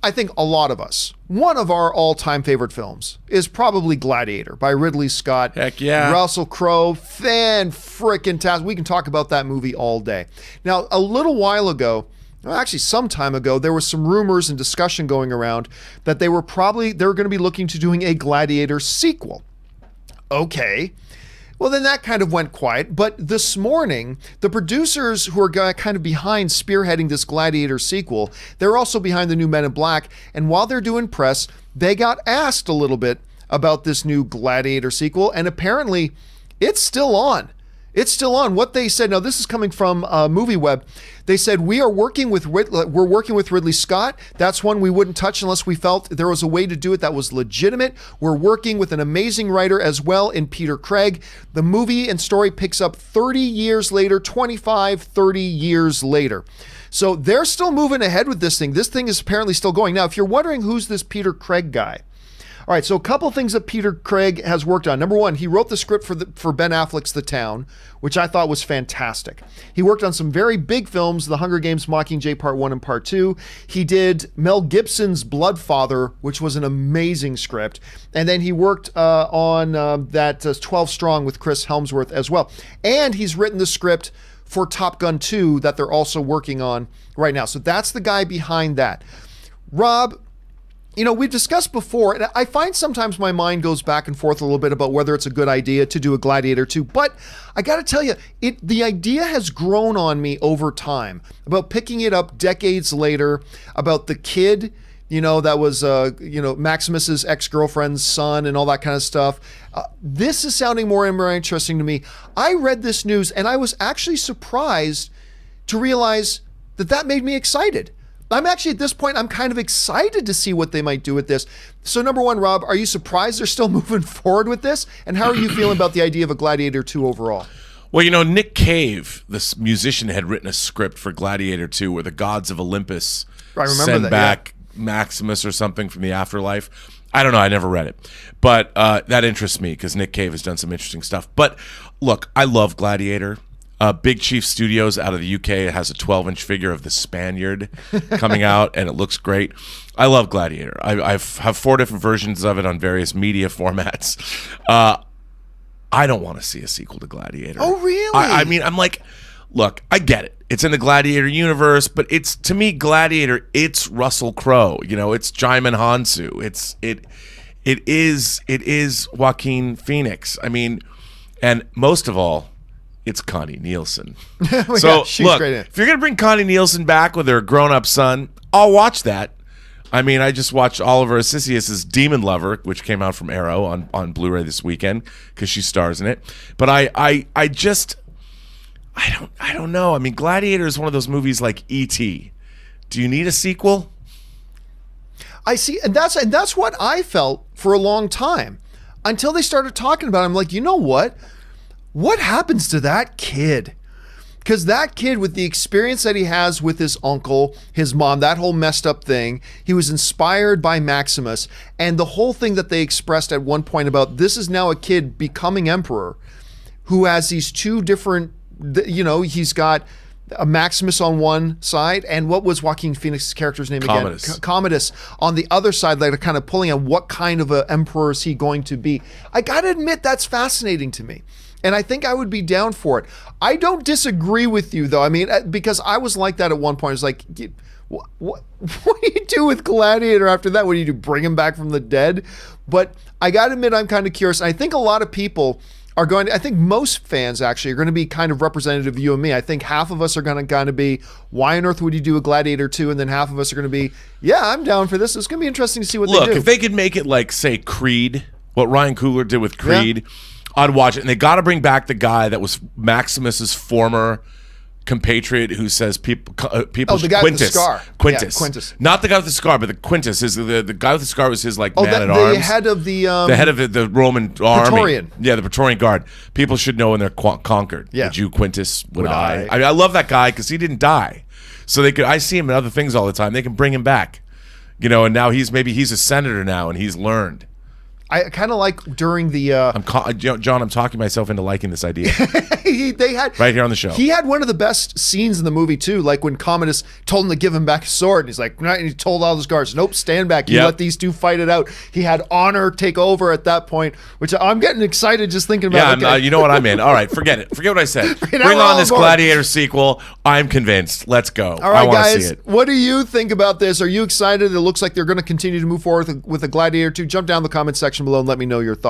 I think a lot of us, one of our all-time favorite films is probably Gladiator by Ridley Scott. Heck yeah. Russell Crowe, fan-frickin-tastic. We can talk about that movie all day. Now, a little while ago, well, actually some time ago, there was some rumors and discussion going around that they were going to be looking to doing a Gladiator sequel. Okay. Well, then that kind of went quiet. But this morning, the producers who are kind of behind spearheading this Gladiator sequel, they're also behind the new Men in Black. And while they're doing press, they got asked a little bit about this new Gladiator sequel. And apparently, it's still on. It's still on. What they said, now this is coming from MovieWeb. They said, we're working with Ridley Scott. That's one we wouldn't touch unless we felt there was a way to do it that was legitimate. We're working with an amazing writer as well in Peter Craig. The movie and story picks up 30 years later, 30 years later. So they're still moving ahead with this thing. This thing is apparently still going. Now, if you're wondering who's this Peter Craig guy, all right, so a couple things that Peter Craig has worked on. Number one, he wrote the script for Ben Affleck's The Town, which I thought was fantastic. He worked on some very big films, The Hunger Games, Mockingjay Part 1 and Part 2. He did Mel Gibson's Bloodfather, which was an amazing script. And then he worked on that 12 Strong with Chris Hemsworth as well. And he's written the script for Top Gun 2 that they're also working on right now. So that's the guy behind that. Rob, you know, we've discussed before, and I find sometimes my mind goes back and forth a little bit about whether it's a good idea to do a Gladiator 2, but I got to tell you, the idea has grown on me over time, about picking it up decades later, about the kid, you know, that was, Maximus's ex-girlfriend's son and all that kind of stuff. This is sounding more and more interesting to me. I read this news, and I was actually surprised to realize that made me excited. I'm actually, at this point, I'm kind of excited to see what they might do with this. So number one, Rob, are you surprised they're still moving forward with this? And how are you feeling about the idea of a Gladiator 2 overall? Well, you know, Nick Cave, this musician, had written a script for Gladiator 2 where the gods of Olympus send back Maximus or something from the afterlife. I don't know. I never read it. But that interests me because Nick Cave has done some interesting stuff. But look, I love Gladiator. Big Chief Studios out of the UK has a 12-inch figure of the Spaniard coming out, and it looks great. I love Gladiator. I have 4 different versions of it on various media formats. I don't want to see a sequel to Gladiator. Oh, really? I mean, I'm like, look, I get it. It's in the Gladiator universe, but it's, to me, Gladiator, it's Russell Crowe. You know, it's Jaimin Hansu. It is Joaquin Phoenix. I mean, and most of all, it's Connie Nielsen. So, she's look, great. if you're going to bring Connie Nielsen back with her grown-up son, I'll watch that. I mean, I just watched Oliver Assisius' Demon Lover, which came out from Arrow on Blu-ray this weekend because she stars in it. But I don't know. I mean, Gladiator is one of those movies like E.T. Do you need a sequel? I see, and that's what I felt for a long time until they started talking about it. I'm like, you know what? What happens to that kid? Because that kid, with the experience that he has with his uncle, his mom, that whole messed up thing, he was inspired by Maximus. And the whole thing that they expressed at one point about this is now a kid becoming emperor who has these two different, you know, he's got a Maximus on one side, and what was Joaquin Phoenix's character's name Commodus. again? Commodus on the other side, like kind of pulling on what kind of an emperor is he going to be. I got to admit, that's fascinating to me. And I think I would be down for it. I don't disagree with you, though. I mean, because I was like that at one point. I was like, what do you do with Gladiator after that? What do you do, bring him back from the dead? But I got to admit, I'm kind of curious. I think a lot of people are going to, I think most fans actually are going to be kind of representative of you and me. I think half of us are going to kind of be, why on earth would you do a Gladiator 2? And then half of us are going to be, yeah, I'm down for this. It's going to be interesting to see what they do. Look, if they could make it like, say, Creed, what Ryan Coogler did with Creed, I'd watch it. And they got to bring back the guy that was Maximus's former compatriot who says people the guy Quintus. with the scar. Quintus. Yeah, Quintus. Not the guy with the scar, but the Quintus. The guy with the scar was his man at the arms. head of the head of the Roman army. Praetorian. Yeah, the Praetorian Guard. People should know when they're conquered. Yeah. Would you, Quintus, would I? I mean, I love that guy because he didn't die. So they could. I see him in other things all the time. They can bring him back. You know, and now he's a senator now and he's learned. I kind of like during the. John, I'm talking myself into liking this idea. They had right here on the show. He had one of the best scenes in the movie too, like when Commodus told him to give him back his sword, and he's like, and he told all those guards, "Nope, stand back. You let these two fight it out." He had honor take over at that point, which I'm getting excited just thinking about. Yeah, you know what I'm in. All right, forget it. Forget what I said. Bring on this Gladiator sequel. I'm convinced. Let's go. All right, I want to guys, see it. what do you think about this? Are you excited? It looks like they're going to continue to move forward with the Gladiator 2. Jump down in the comment section below and let me know your thoughts.